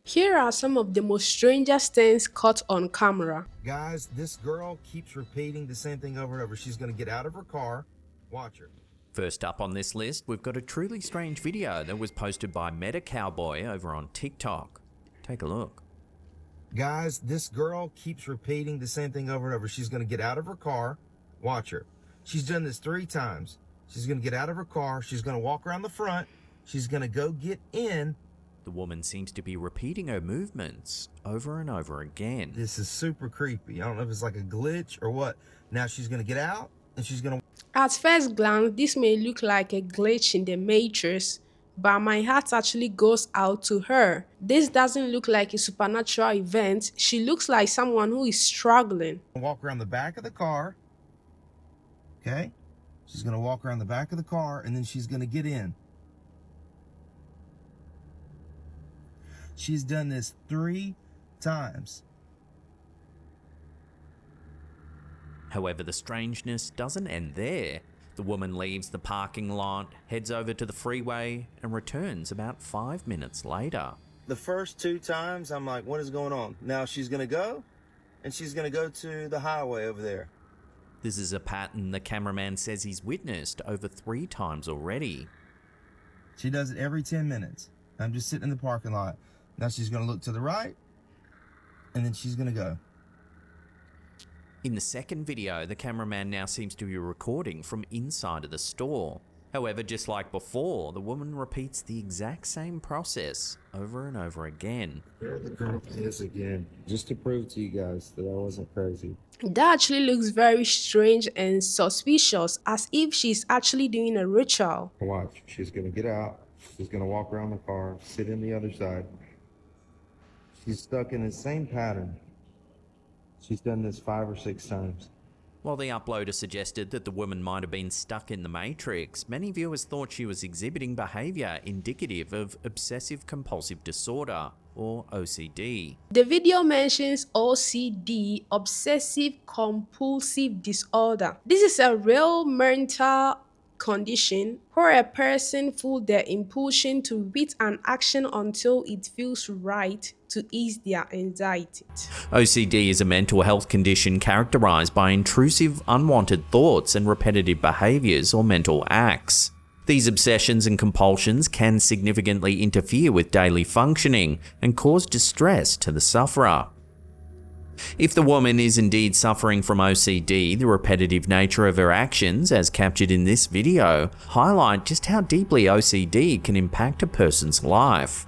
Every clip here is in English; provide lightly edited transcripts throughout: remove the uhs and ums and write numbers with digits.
Here are some of the most strangest things caught on camera. Guys, this girl keeps repeating the same thing over and over. She's going to get out of her car. Watch her. First up on this list, we've got a truly strange video that was posted by Meta Cowboy over on TikTok. Take a look. Guys, this girl keeps repeating the same thing over and over. She's going to get out of her car. Watch her. She's done this 3 times. She's going to get out of her car. She's going to walk around the front. She's going to go get in. The woman seems to be repeating her movements over and over again. This is super creepy. I don't know if it's like a glitch or what. Now she's going to get out and she's going to... At first glance, this may look like a glitch in the matrix, but my heart actually goes out to her. This doesn't look like a supernatural event. She looks like someone who is struggling. walk around the back of the car. Okay? She's going to walk around the back of the car and then she's going to get in. She's done this 3 times. However, the strangeness doesn't end there. The woman leaves the parking lot, heads over to the freeway, and returns about 5 minutes later. The first 2 times, I'm like, what is going on? Now she's going to go, and she's going to go to the highway over there. This is a pattern the cameraman says he's witnessed over 3 times already. She does it every 10 minutes. I'm just sitting in the parking lot. Now she's going to look to the right, and then she's going to go. In the second video, the cameraman now seems to be recording from inside of the store. However, just like before, the woman repeats the exact same process over and over again. There the girl is again, just to prove to you guys that I wasn't crazy. That actually looks very strange and suspicious, as if she's actually doing a ritual. Watch, she's going to get out. She's going to walk around the car, sit in the other side. She's stuck in the same pattern. She's done this 5 or 6 times. While the uploader suggested that the woman might have been stuck in the Matrix, many viewers thought she was exhibiting behavior indicative of obsessive compulsive disorder, or OCD. The video mentions OCD, obsessive compulsive disorder. This is a real mental condition where a person feels their impulsion to repeat an action until it feels right to ease their anxiety. OCD is a mental health condition characterized by intrusive, unwanted thoughts and repetitive behaviors or mental acts. These obsessions and compulsions can significantly interfere with daily functioning and cause distress to the sufferer. If the woman is indeed suffering from OCD, the repetitive nature of her actions, as captured in this video, highlight just how deeply OCD can impact a person's life.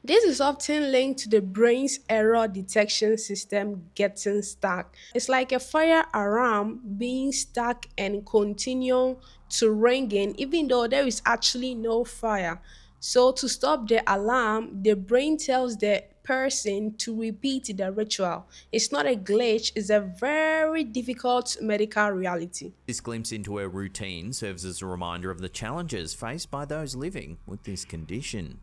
This is often linked to the brain's error detection system getting stuck. It's like a fire alarm being stuck and continuing to ringing even though there is actually no fire. So to stop the alarm, the brain tells the person to repeat the ritual. It's not a glitch, it's a very difficult medical reality. This glimpse into her routine serves as a reminder of the challenges faced by those living with this condition.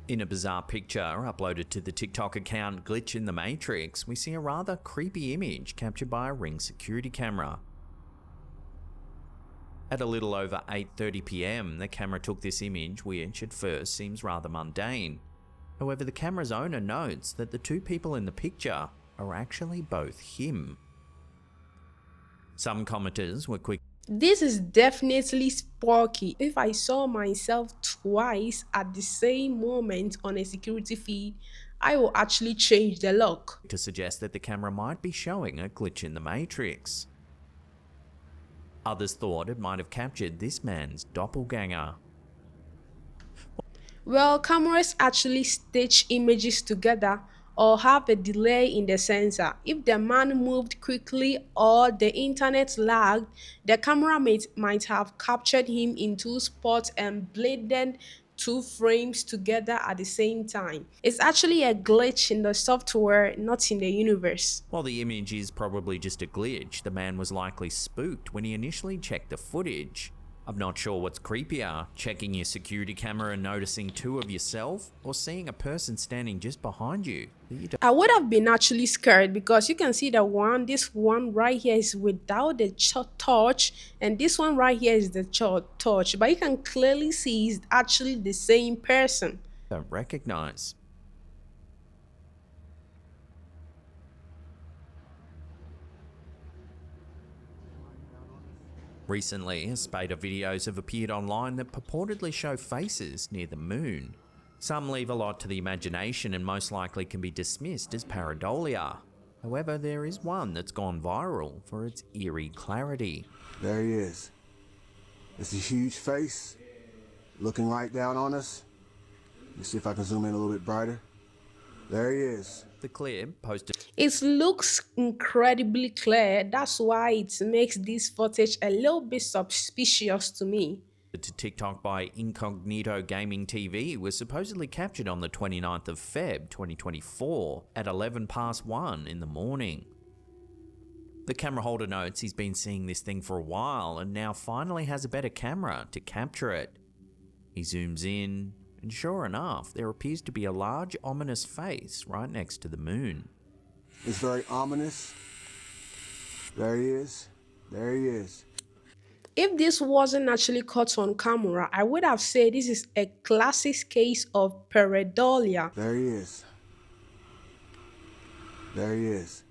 In a bizarre picture uploaded to the TikTok account Glitch in the Matrix, we see a rather creepy image captured by a Ring security camera. At a little over 8:30 PM, the camera took this image, which at first seems rather mundane. However, the camera's owner notes that the 2 people in the picture are actually both him. Some commenters were quick. This is definitely spooky. If I saw myself twice at the same moment on a security feed, I will actually change the look. To suggest that the camera might be showing a glitch in the Matrix. Others thought it might have captured this man's doppelganger. Well, cameras actually stitch images together or have a delay in the sensor. If the man moved quickly or the internet lagged, the camera might have captured him in 2 spots and blended 2 frames together at the same time. It's actually a glitch in the software, not in the universe. While the image is probably just a glitch, the man was likely spooked when he initially checked the footage. I'm not sure what's creepier, checking your security camera and noticing two of yourself, or seeing a person standing just behind you that you don't. I would have been actually scared because you can see that this one right here is without the torch, and this one right here is the torch. But you can clearly see it's actually the same person. Don't recognize. Recently, a spate of videos have appeared online that purportedly show faces near the moon. Some leave a lot to the imagination and most likely can be dismissed as pareidolia. However, there is one that's gone viral for its eerie clarity. There he is. It's a huge face, looking right down on us. Let me see if I can zoom in a little bit brighter. There he is. The clip, posted It looks incredibly clear. That's why it makes this footage a little bit suspicious to me. to TikTok by Incognito Gaming TV, was supposedly captured on the 29th of Feb 2024 at 11 past 1 in the morning. The camera holder notes he's been seeing this thing for a while and now finally has a better camera to capture it. He zooms in, and sure enough, there appears to be a large ominous face right next to the moon. It's very ominous. There he is. There he is. If this wasn't actually caught on camera, I would have said this is a classic case of pareidolia. There he is. There he is.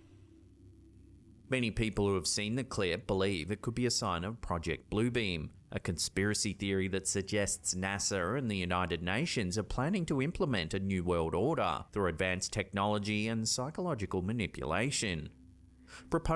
Many people who have seen the clip believe it could be a sign of Project Bluebeam, a conspiracy theory that suggests NASA and the United Nations are planning to implement a new world order through advanced technology and psychological manipulation.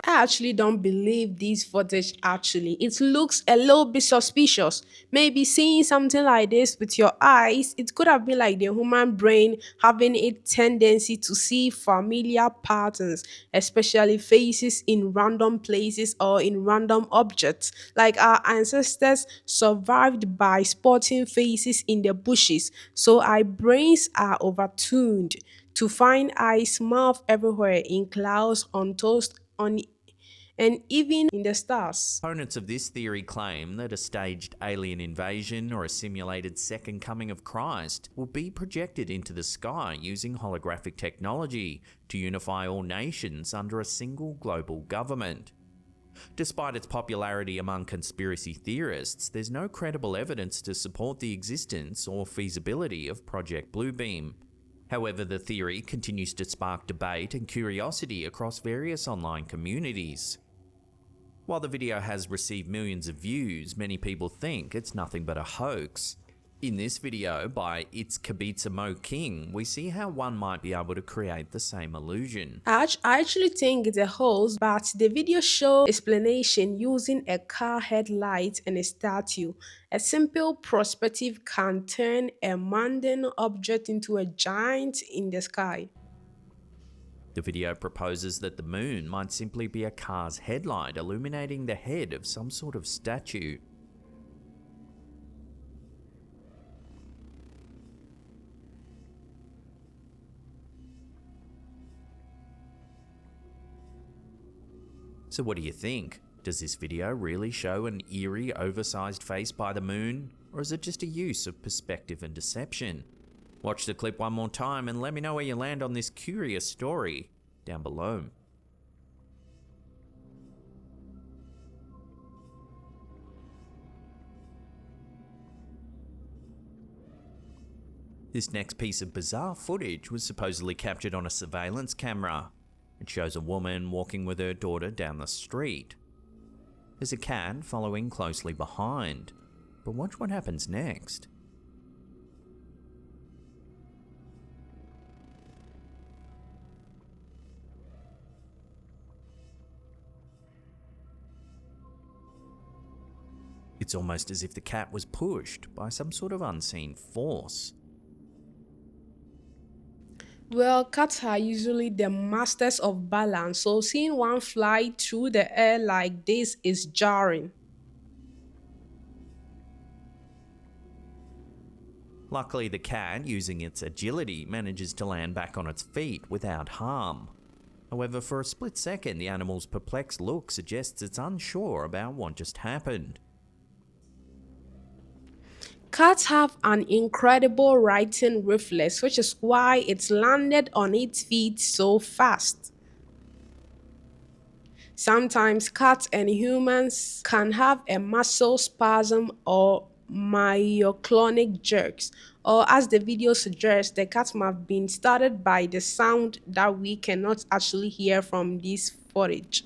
I actually don't believe this footage actually. It looks a little bit suspicious. Maybe seeing something like this with your eyes, it could have been like the human brain having a tendency to see familiar patterns, especially faces in random places or in random objects. Like our ancestors survived by spotting faces in the bushes, so our brains are overtuned to find eyes, mouth everywhere in clouds, on toast, on and even in the stars. Opponents of this theory claim that a staged alien invasion or a simulated second coming of Christ will be projected into the sky using holographic technology to unify all nations under a single global government. Despite its popularity among conspiracy theorists, there's no credible evidence to support the existence or feasibility of Project Bluebeam. However, the theory continues to spark debate and curiosity across various online communities. While the video has received millions of views, many people think it's nothing but a hoax. In this video by It's Kibitza Mo King, we see how one might be able to create the same illusion. I actually think it's a hoax, but the video shows explanation using a car headlight and a statue. A simple perspective can turn a mundane object into a giant in the sky. The video proposes that the moon might simply be a car's headlight illuminating the head of some sort of statue. So what do you think? Does this video really show an eerie, oversized face by the moon? Or is it just a use of perspective and deception? Watch the clip one more time and let me know where you land on this curious story down below. This next piece of bizarre footage was supposedly captured on a surveillance camera. It shows a woman walking with her daughter down the street. There's a cat following closely behind, but watch what happens next. It's almost as if the cat was pushed by some sort of unseen force. Well, cats are usually the masters of balance, so seeing one fly through the air like this is jarring. Luckily, the cat, using its agility, manages to land back on its feet without harm. However, for a split second, the animal's perplexed look suggests it's unsure about what just happened. Cats have an incredible writing reflex, which is why it landed on its feet so fast. Sometimes cats and humans can have a muscle spasm or myoclonic jerks, or as the video suggests, the cat might have been started by the sound that we cannot actually hear from this footage.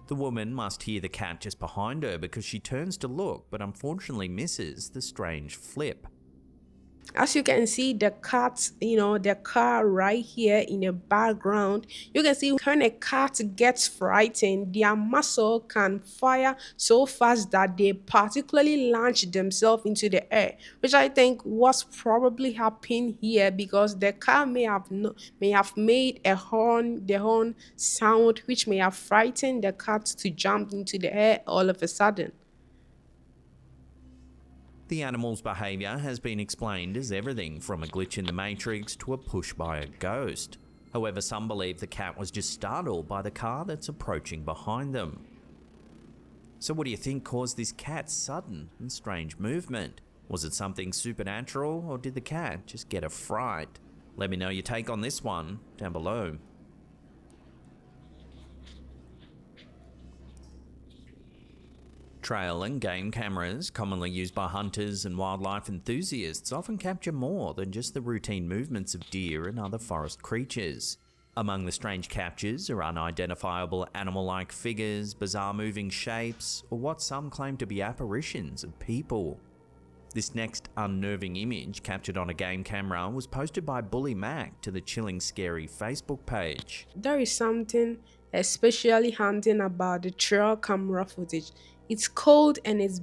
The woman must hear the cat just behind her because she turns to look but unfortunately misses the strange flip. As you can see, the cat, the car right here in the background, you can see when a cat gets frightened, their muscle can fire so fast that they particularly launch themselves into the air, which I think was probably happening here because the car may have made the horn sound, which may have frightened the cat to jump into the air all of a sudden. The animal's behaviour has been explained as everything from a glitch in the matrix to a push by a ghost. However, some believe the cat was just startled by the car that's approaching behind them. So what do you think caused this cat's sudden and strange movement? Was it something supernatural, or did the cat just get a fright? Let me know your take on this one down below. Trail and game cameras, commonly used by hunters and wildlife enthusiasts, often capture more than just the routine movements of deer and other forest creatures. Among the strange captures are unidentifiable animal-like figures, bizarre moving shapes, or what some claim to be apparitions of people. This next unnerving image, captured on a game camera, was posted by Bully Mac to the Chilling Scary Facebook page. There is something especially haunting about the trail camera footage. It's cold and it's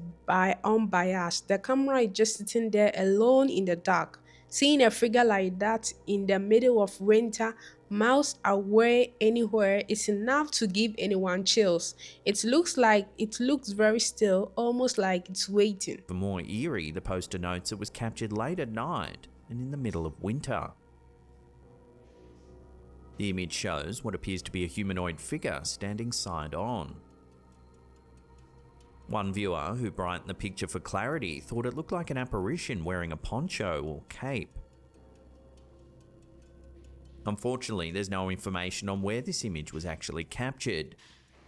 unbiased. The camera is just sitting there alone in the dark. Seeing a figure like that in the middle of winter, miles away anywhere, is enough to give anyone chills. It looks very still, almost like it's waiting. For more eerie, the poster notes it was captured late at night and in the middle of winter. The image shows what appears to be a humanoid figure standing side on. One viewer, who brightened the picture for clarity, thought it looked like an apparition wearing a poncho or cape. Unfortunately, there's no information on where this image was actually captured.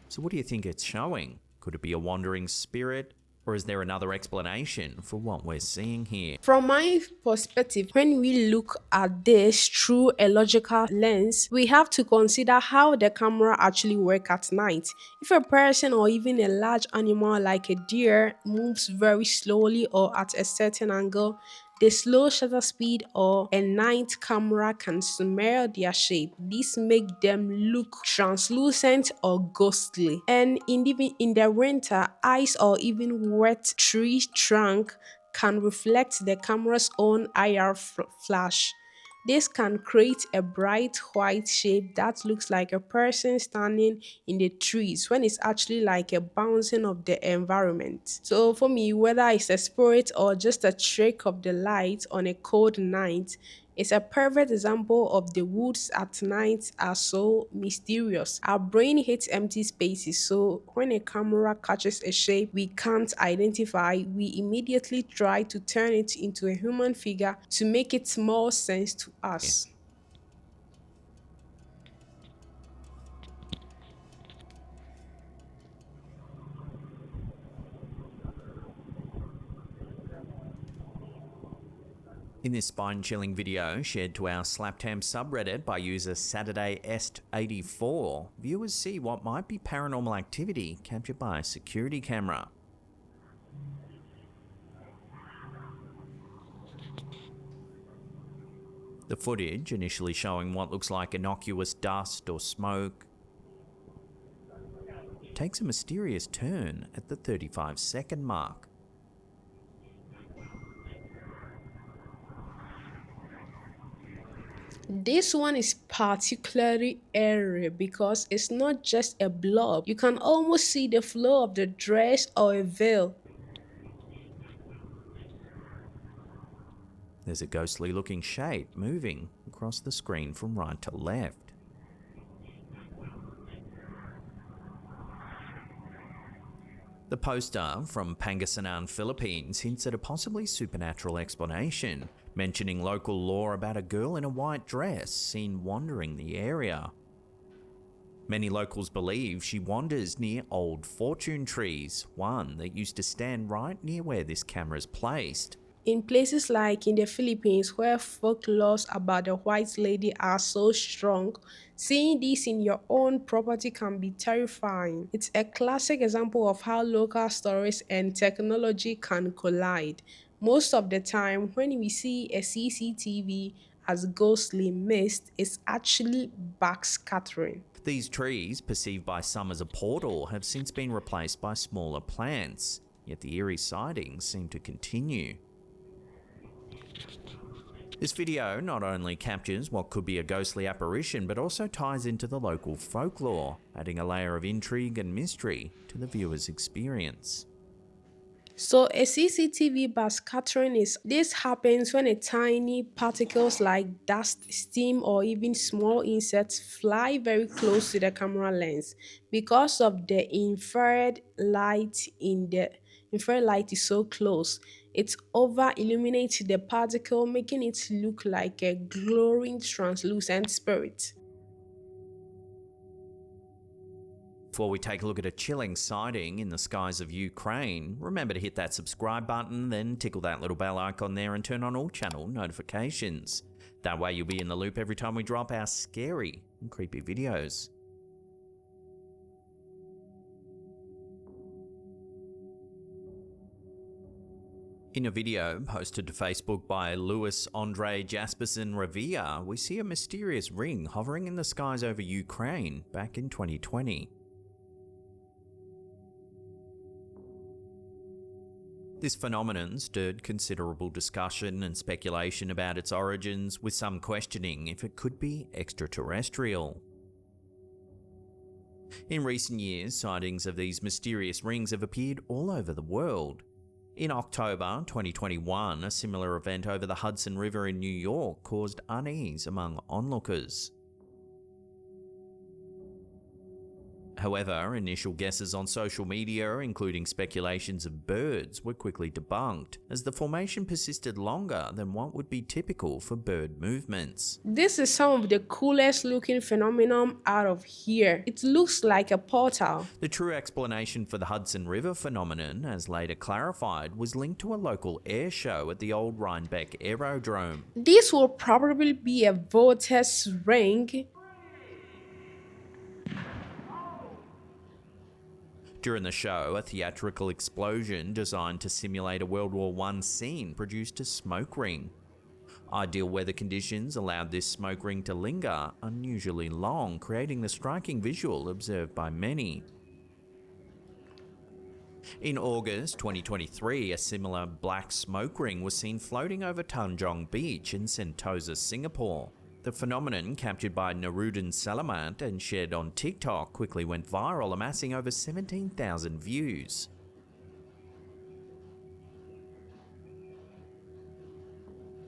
So what do you think it's showing? Could it be a wandering spirit? Or is there another explanation for what we're seeing here? From my perspective, when we look at this through a logical lens, we have to consider how the camera actually works at night. If a person or even a large animal like a deer moves very slowly or at a certain angle, the slow shutter speed or a night camera can smear their shape. This make them look translucent or ghostly. And in the winter, ice or even wet tree trunk can reflect the camera's own IR flash. This can create a bright white shape that looks like a person standing in the trees when it's actually like a bouncing of the environment. So for me, whether it's a spirit or just a trick of the light on a cold night, it's a perfect example of the woods at night are so mysterious. Our brain hates empty spaces, so when a camera catches a shape we can't identify, we immediately try to turn it into a human figure to make it more sense to us. In this spine-chilling video shared to our Slaptam subreddit by user SaturdayEst84, viewers see what might be paranormal activity captured by a security camera. The footage, initially showing what looks like innocuous dust or smoke, takes a mysterious turn at the 35-second mark. This one is particularly eerie because it's not just a blob. You can almost see the flow of the dress or a veil. There's a ghostly looking shape moving across the screen from right to left. The poster from Pangasinan, Philippines hints at a possibly supernatural explanation, mentioning local lore about a girl in a white dress seen wandering the area. Many locals believe she wanders near old fortune trees, one that used to stand right near where this camera is placed. In places like in the Philippines, where folklore about the white lady are so strong, seeing this in your own property can be terrifying. It's a classic example of how local stories and technology can collide. Most of the time, when we see a CCTV as ghostly mist, it's actually backscattering. These trees, perceived by some as a portal, have since been replaced by smaller plants, yet the eerie sightings seem to continue. This video not only captures what could be a ghostly apparition, but also ties into the local folklore, adding a layer of intrigue and mystery to the viewer's experience. So a CCTV bar scattering is this happens when a tiny particles like dust, steam, or even small insects fly very close to the camera lens. Because of the infrared light is so close, it over illuminates the particle, making it look like a glowing translucent spirit. Before we take a look at a chilling sighting in the skies of Ukraine, remember to hit that subscribe button, then tickle that little bell icon there and turn on all channel notifications. That way you'll be in the loop every time we drop our scary and creepy videos. In a video posted to Facebook by Louis Andre Jasperson Revere, we see a mysterious ring hovering in the skies over Ukraine back in 2020. This phenomenon stirred considerable discussion and speculation about its origins, with some questioning if it could be extraterrestrial. In recent years, sightings of these mysterious rings have appeared all over the world. In October 2021, a similar event over the Hudson River in New York caused unease among onlookers. However, initial guesses on social media, including speculations of birds, were quickly debunked, as the formation persisted longer than what would be typical for bird movements. This is some of the coolest looking phenomenon out of here. It looks like a portal. The true explanation for the Hudson River phenomenon, as later clarified, was linked to a local air show at the old Rhinebeck Aerodrome. This will probably be a vortex ring. During the show, a theatrical explosion designed to simulate a World War I scene produced a smoke ring. Ideal weather conditions allowed this smoke ring to linger unusually long, creating the striking visual observed by many. In August 2023, a similar black smoke ring was seen floating over Tanjong Beach in Sentosa, Singapore. The phenomenon, captured by Narudin Salamat and shared on TikTok, quickly went viral, amassing over 17,000 views.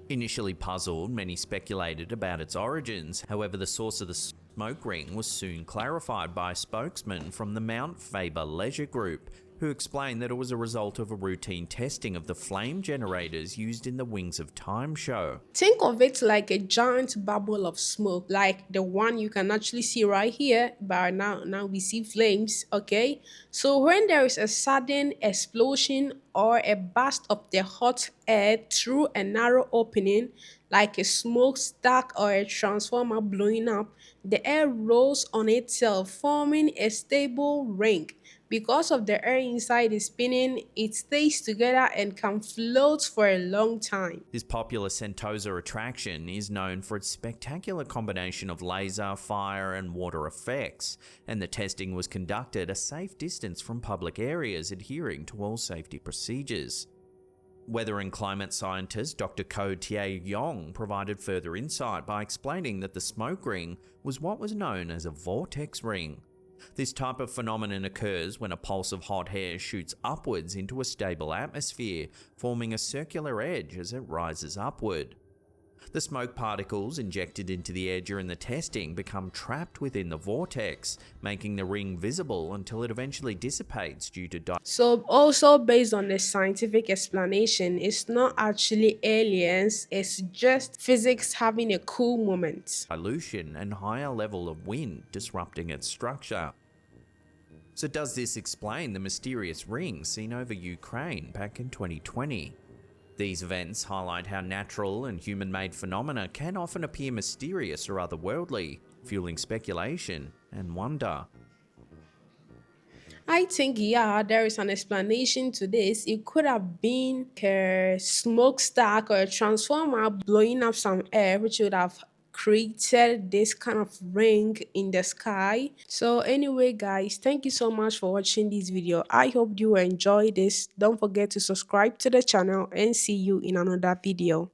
Initially puzzled, many speculated about its origins. However, the source of the smoke ring was soon clarified by a spokesman from the Mount Faber Leisure Group, who explained that it was a result of a routine testing of the flame generators used in the Wings of Time show. Think of it like a giant bubble of smoke, like the one you can actually see right here, but now we see flames, okay? So when there is a sudden explosion or a burst of the hot air through a narrow opening, like a smokestack or a transformer blowing up, the air rolls on itself, forming a stable ring. Because of the air inside is spinning, it stays together and can float for a long time. This popular Sentosa attraction is known for its spectacular combination of laser, fire, and water effects, and the testing was conducted a safe distance from public areas, adhering to all safety procedures. Weather and climate scientist Dr. Ko Tae-yong provided further insight by explaining that the smoke ring was what was known as a vortex ring. This type of phenomenon occurs when a pulse of hot air shoots upwards into a stable atmosphere, forming a circular edge as it rises upward. The smoke particles injected into the air during the testing become trapped within the vortex, making the ring visible until it eventually dissipates due to So, also based on the scientific explanation, it's not actually aliens, it's just physics having a cool moment. dilution and higher level of wind disrupting its structure. So does this explain the mysterious ring seen over Ukraine back in 2020? These events highlight how natural and human-made phenomena can often appear mysterious or otherworldly, fueling speculation and wonder. I think, yeah, there is an explanation to this. It could have been a smokestack or a transformer blowing up some air, which would have created this kind of ring in the sky. So anyway, guys, thank you so much for watching this video. I hope you enjoy this. Don't forget to subscribe to the channel and see you in another video.